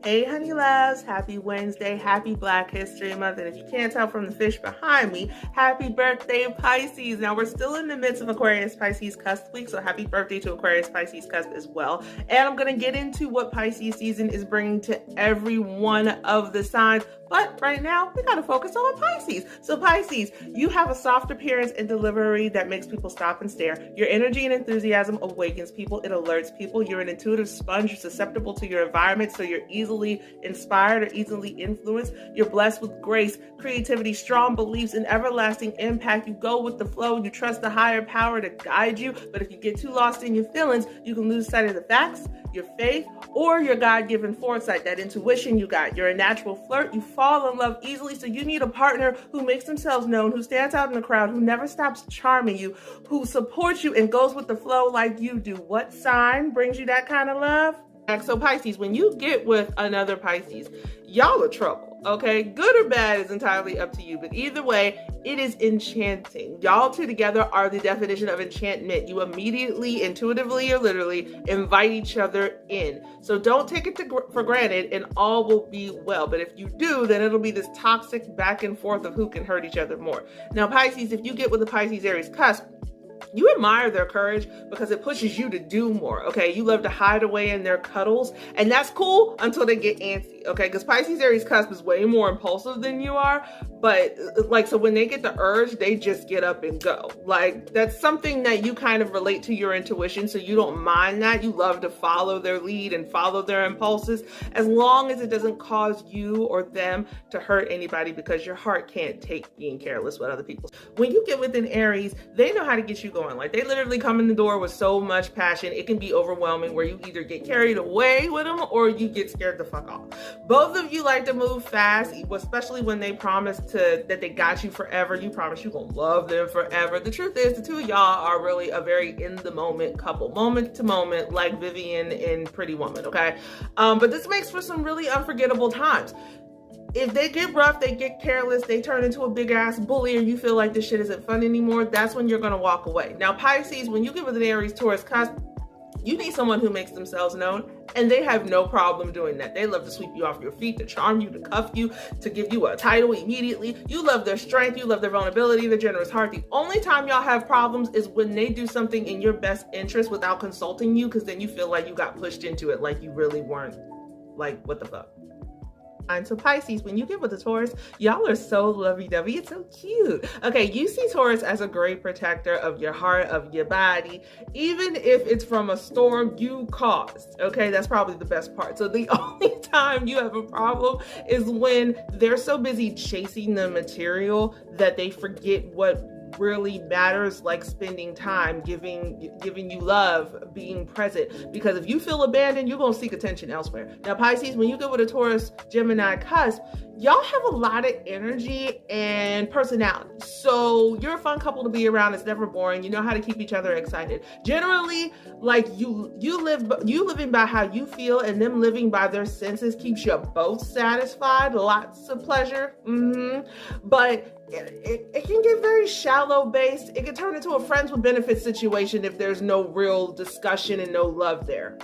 Hey honey loves, happy Wednesday, happy Black History Month, and if you can't tell from the fish behind me, happy birthday Pisces. Now we're still in the midst of Aquarius Pisces cusp week, so happy birthday to Aquarius Pisces cusp as well. And I'm going to get into what Pisces season is bringing to every one of the signs, but right now we got to focus on Pisces. So Pisces, you have a soft appearance and delivery that makes people stop and stare. Your energy and enthusiasm awakens people, it alerts people. You're an intuitive sponge, you're susceptible to your environment, so you're easily inspired or easily influenced. You're blessed with grace, creativity, strong beliefs, and everlasting impact. You go with the flow. You trust the higher power to guide you. But if you get too lost in your feelings, you can lose sight of the facts, your faith, or your God-given foresight, that intuition you got. You're a natural flirt. You fall in love easily, so you need a partner who makes themselves known, who stands out in the crowd, who never stops charming you, who supports you and goes with the flow like you do. What sign brings you that kind of love? So Pisces, when you get with another Pisces, y'all are trouble, okay? Good or bad is entirely up to you, but either way, it is enchanting. Y'all two together are the definition of enchantment. You immediately, intuitively, or literally invite each other in. So don't take it for granted and all will be well. But if you do, then it'll be this toxic back and forth of who can hurt each other more. Now Pisces, if you get with the Pisces Aries cusp, you admire their courage because it pushes you to do more, okay? You love to hide away in their cuddles, and that's cool until they get antsy, okay? Because Pisces Aries cusp is way more impulsive than you are, but so when they get the urge, they just get up and go. Like, that's something that you kind of relate to your intuition, so you don't mind that. You love to follow their lead and follow their impulses, as long as it doesn't cause you or them to hurt anybody, because your heart can't take being careless with other people. When you get with an Aries, they know how to get you going. Like, they literally come in the door with so much passion, it can be overwhelming, where you either get carried away with them or you get scared the fuck off. Both of you like to move fast, especially when they promise that they got you forever. You promise you're gonna love them forever. The truth is, the two of y'all are really a very in the moment couple, moment to moment, like Vivian in Pretty Woman, okay? But this makes for some really unforgettable times. If they get rough, they get careless, they turn into a big ass bully, or you feel like this shit isn't fun anymore, that's when you're gonna walk away. Now Pisces, when you get with an Aries Taurus cusp, you need someone who makes themselves known, and they have no problem doing that. They love to sweep you off your feet, to charm you, to cuff you, to give you a title immediately. You love their strength, you love their vulnerability, their generous heart. The only time y'all have problems is when they do something in your best interest without consulting you, because then you feel like you got pushed into it, like you really weren't. Like, what the fuck? So Pisces, when you get with a Taurus, y'all are so lovey-dovey. It's so cute. Okay, you see Taurus as a great protector of your heart, of your body, even if it's from a storm you caused. Okay, that's probably the best part. So the only time you have a problem is when they're so busy chasing the material that they forget what really matters, like spending time, giving you love, being present. Because if you feel abandoned, you're gonna seek attention elsewhere. Now Pisces, when you go with a Taurus Gemini cusp, y'all have a lot of energy and personality, so you're a fun couple to be around. It's never boring. You know how to keep each other excited. Generally, like you living by how you feel, and them living by their senses keeps you both satisfied. Lots of pleasure. But it can get very shallow based. It can turn into a friends with benefits situation if there's no real discussion and no love there.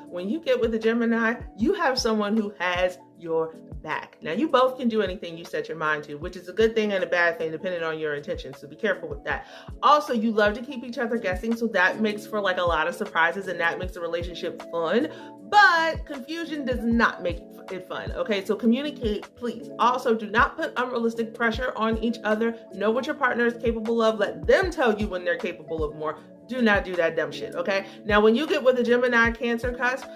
When you get with a Gemini, you have someone who has your back. Now, you both can do anything you set your mind to, which is a good thing and a bad thing depending on your intentions, so be careful with that. Also, you love to keep each other guessing, so that makes for like a lot of surprises, and that makes the relationship fun, but confusion does not make it fun, okay? So communicate, please. Also, do not put unrealistic pressure on each other. Know what your partner is capable of. Let them tell you when they're capable of more. Do not do that dumb shit, okay? Now, when you get with a Gemini Cancer cusp,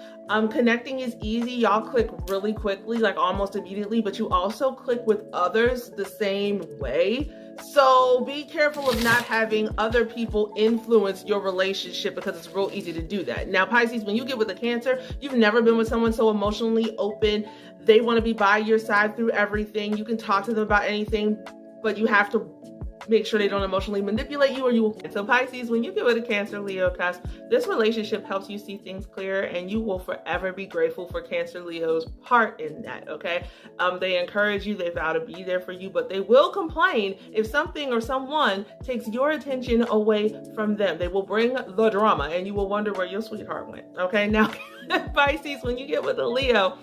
connecting is easy. Y'all click really quickly, like almost immediately, but you also click with others the same way. So be careful of not having other people influence your relationship, because it's real easy to do that. Now, Pisces, when you get with a Cancer, you've never been with someone so emotionally open. They want to be by your side through everything. You can talk to them about anything, but you have to make sure they don't emotionally manipulate you, or you will. So Pisces, when you get with a Cancer Leo cusp, this relationship helps you see things clearer, and you will forever be grateful for Cancer Leo's part in that, okay? They encourage you, they vow to be there for you, but they will complain if something or someone takes your attention away from them. They will bring the drama, and you will wonder where your sweetheart went, okay? Now, Pisces, when you get with a Leo,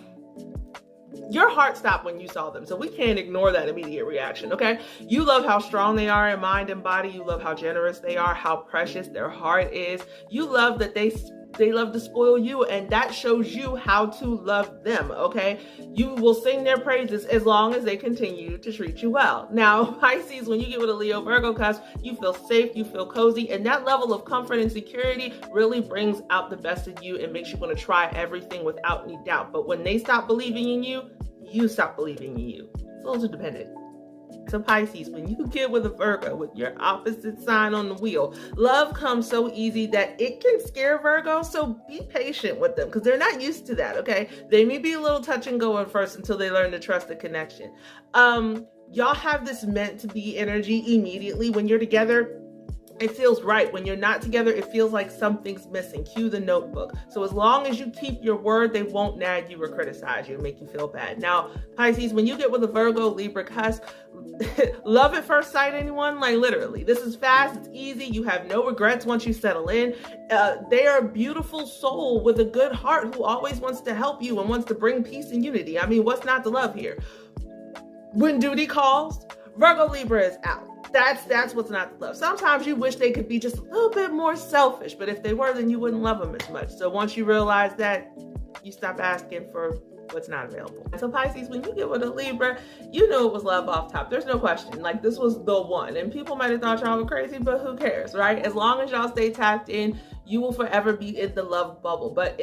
your heart stopped when you saw them. So we can't ignore that immediate reaction, okay? You love how strong they are in mind and body. You love how generous they are, how precious their heart is. You love that they love to spoil you, and that shows you how to love them, okay? You will sing their praises as long as they continue to treat you well. Now, Pisces, when you get with a Leo Virgo cusp, you feel safe, you feel cozy, and that level of comfort and security really brings out the best of you and makes you want to try everything without any doubt. But when they stop believing in you, you stop believing in you. So those are dependent. So Pisces, when you get with a Virgo with your opposite sign on the wheel, love comes so easy that it can scare Virgo. So be patient with them because they're not used to that, okay? They may be a little touch and go at first until they learn to trust the connection. Y'all have this meant to be energy immediately. When you're together, it feels right. When you're not together, it feels like something's missing. Cue the Notebook. So as long as you keep your word, they won't nag you or criticize you and make you feel bad. Now, Pisces, when you get with a Virgo, Libra cusp, love at first sight, anyone? Like literally, this is fast, it's easy. You have no regrets once you settle in. They are a beautiful soul with a good heart who always wants to help you and wants to bring peace and unity. I mean, what's not to love here? When duty calls, Virgo Libra is out. That's what's not to love. Sometimes you wish they could be just a little bit more selfish, but if they were, then you wouldn't love them as much. So once you realize that, you stop asking for what's not available. So Pisces, when you get with a Libra, you know it was love off top. There's no question. Like this was the one. And people might have thought y'all were crazy, but who cares, right? As long as y'all stay tapped in, you will forever be in the love bubble. But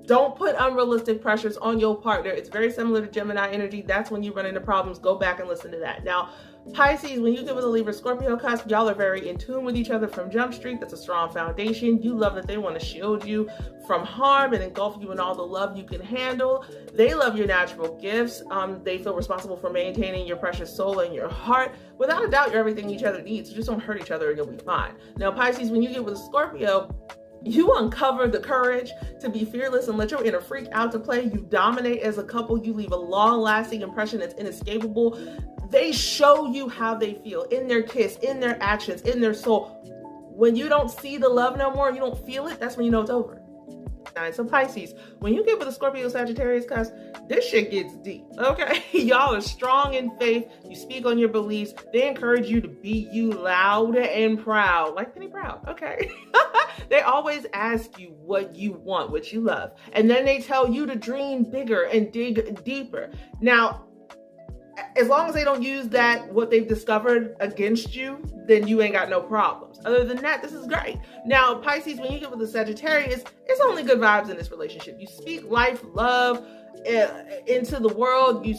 don't put unrealistic pressures on your partner. It's very similar to Gemini energy. That's when you run into problems. Go back and listen to that. Now, Pisces, when you get with a Libra Scorpio cusp, y'all are very in tune with each other from Jump Street. That's a strong foundation. You love that they want to shield you from harm and engulf you in all the love you can handle. They love your natural gifts. They feel responsible for maintaining your precious soul and your heart. Without a doubt, you're everything each other needs. So just don't hurt each other and you'll be fine. Now, Pisces, when you get with a Scorpio, you uncover the courage to be fearless and let your inner freak out to play. You dominate as a couple. You leave a long-lasting impression that's inescapable. They show you how they feel in their kiss, in their actions, in their soul. When you don't see the love no more, you don't feel it, that's when you know it's over. All right, so Pisces, when you get with a Scorpio Sagittarius cusp, this shit gets deep, okay? Y'all are strong in faith. You speak on your beliefs. They encourage you to be you loud and proud, like Penny Proud, okay? They always ask you what you want, what you love. And then they tell you to dream bigger and dig deeper. Now, as long as they don't use what they've discovered against you, then you ain't got no problems. Other than that, this is great. Now, Pisces, when you get with a Sagittarius, it's only good vibes in this relationship. You speak life, love into the world. You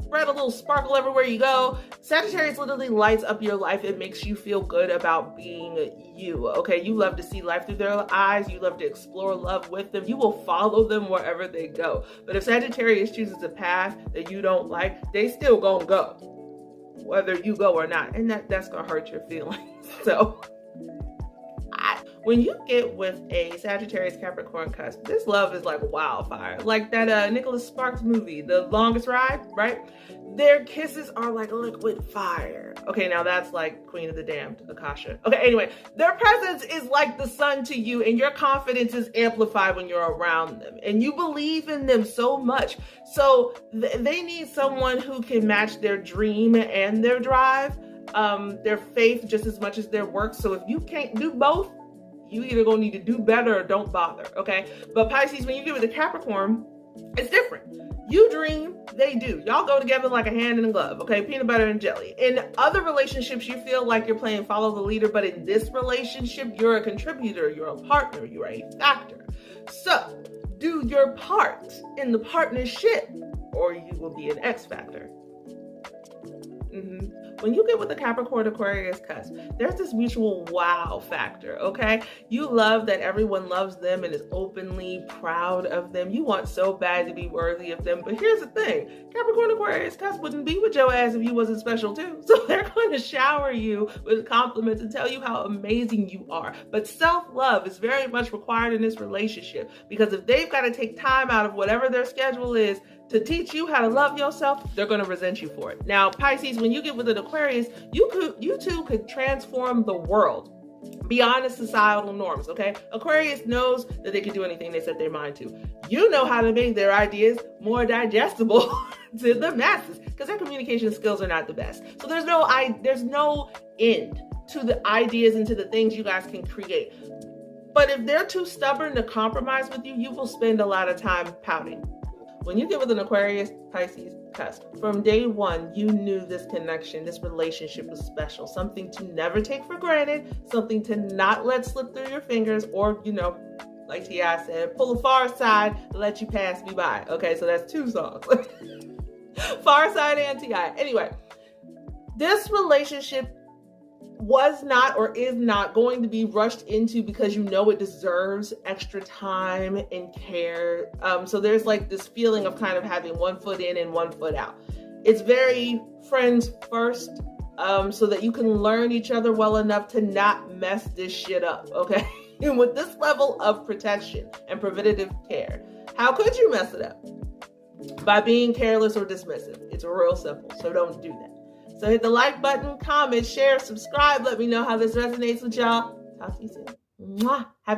spread a little sparkle everywhere you go. Sagittarius literally lights up your life. It makes you feel good about being you, okay? You love to see life through their eyes. You love to explore love with them. You will follow them wherever they go. But if Sagittarius chooses a path that you don't like, they still gonna go, whether you go or not. And that's gonna hurt your feelings. So when you get with a Sagittarius Capricorn cusp, this love is like wildfire. Like that Nicholas Sparks movie, The Longest Ride, right? Their kisses are like liquid fire. Okay, now that's like Queen of the Damned, Akasha. Okay, anyway, their presence is like the sun to you and your confidence is amplified when you're around them. And you believe in them so much. So they need someone who can match their dream and their drive, their faith just as much as their work. So if you can't do both, you either gonna need to do better or don't bother, okay? But Pisces, when you get with a Capricorn, it's different. You dream, they do. Y'all go together like a hand in a glove, okay? Peanut butter and jelly. In other relationships, you feel like you're playing follow the leader, but in this relationship, you're a contributor, you're a partner, you're a factor. So, do your part in the partnership, or you will be an X factor. When you get with the Capricorn Aquarius cusp, there's this mutual wow factor, okay? You love that everyone loves them and is openly proud of them. You want so bad to be worthy of them. But here's the thing, Capricorn Aquarius cusp wouldn't be with your ass if you wasn't special too. So they're going to shower you with compliments and tell you how amazing you are. But self-love is very much required in this relationship, because if they've got to take time out of whatever their schedule is to teach you how to love yourself, they're going to resent you for it. Now, Pisces, when you get with an Aquarius, you two could transform the world beyond the societal norms, okay? Aquarius knows that they can do anything they set their mind to. You know how to make their ideas more digestible to the masses, because their communication skills are not the best. So there's no end to the ideas and to the things you guys can create. But if they're too stubborn to compromise with you, you will spend a lot of time pouting. When you get with an Aquarius, Pisces, cusp, from day one, you knew this connection, this relationship was special. Something to never take for granted, something to not let slip through your fingers, or, like T.I. said, pull a far side to let you pass me by. Okay, so that's two songs. Far side and T.I. Anyway, this relationship was not or is not going to be rushed into because you know it deserves extra time and care. So there's like this feeling of kind of having one foot in and one foot out. It's very friends first, so that you can learn each other well enough to not mess this shit up, okay? And with this level of protection and preventative care, how could you mess it up? By being careless or dismissive. It's real simple, so don't do that. So hit the like button, comment, share, subscribe. Let me know how this resonates with y'all. Talk to you soon. Mwah. Happy